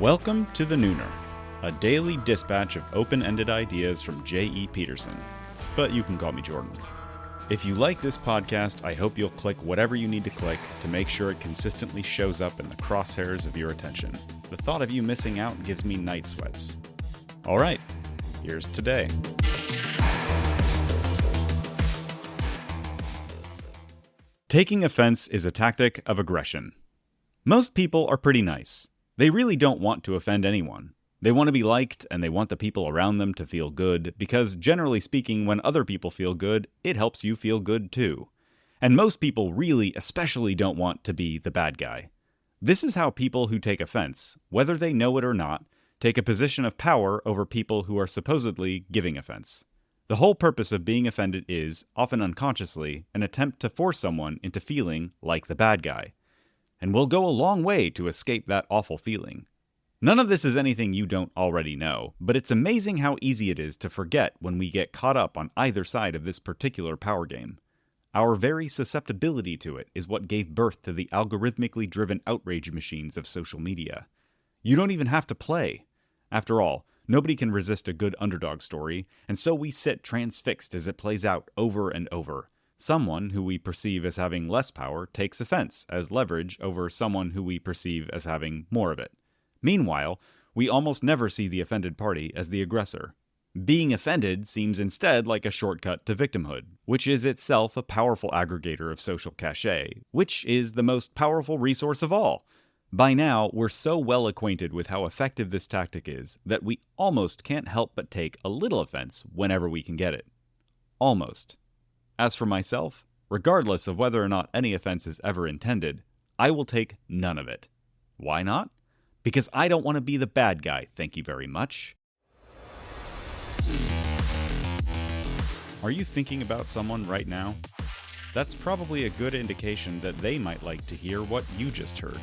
Welcome to The Nooner, a daily dispatch of open-ended ideas from J.E. Peterson, but you can call me Jordan. If you like this podcast, I hope you'll click whatever you need to click to make sure it consistently shows up in the crosshairs of your attention. The thought of you missing out gives me night sweats. All right, here's today. Taking offense is a tactic of aggression. Most people are pretty nice. They really don't want to offend anyone. They want to be liked, and they want the people around them to feel good, because generally speaking, when other people feel good, it helps you feel good too. And most people really especially don't want to be the bad guy. This is how people who take offense, whether they know it or not, take a position of power over people who are supposedly giving offense. The whole purpose of being offended is, often unconsciously, an attempt to force someone into feeling like the bad guy. And we'll go a long way to escape that awful feeling. None of this is anything you don't already know, but it's amazing how easy it is to forget when we get caught up on either side of this particular power game. Our very susceptibility to it is what gave birth to the algorithmically driven outrage machines of social media. You don't even have to play. After all, nobody can resist a good underdog story, and so we sit transfixed as it plays out over and over. Someone who we perceive as having less power takes offense as leverage over someone who we perceive as having more of it. Meanwhile, we almost never see the offended party as the aggressor. Being offended seems instead like a shortcut to victimhood, which is itself a powerful aggregator of social cachet, which is the most powerful resource of all. By now, we're so well acquainted with how effective this tactic is that we almost can't help but take a little offense whenever we can get it. Almost. As for myself, regardless of whether or not any offense is ever intended, I will take none of it. Why not? Because I don't want to be the bad guy, thank you very much. Are you thinking about someone right now? That's probably a good indication that they might like to hear what you just heard.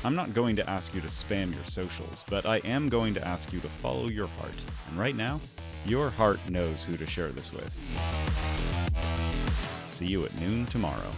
I'm not going to ask you to spam your socials, but I am going to ask you to follow your heart. And right now, your heart knows who to share this with. See you at noon tomorrow.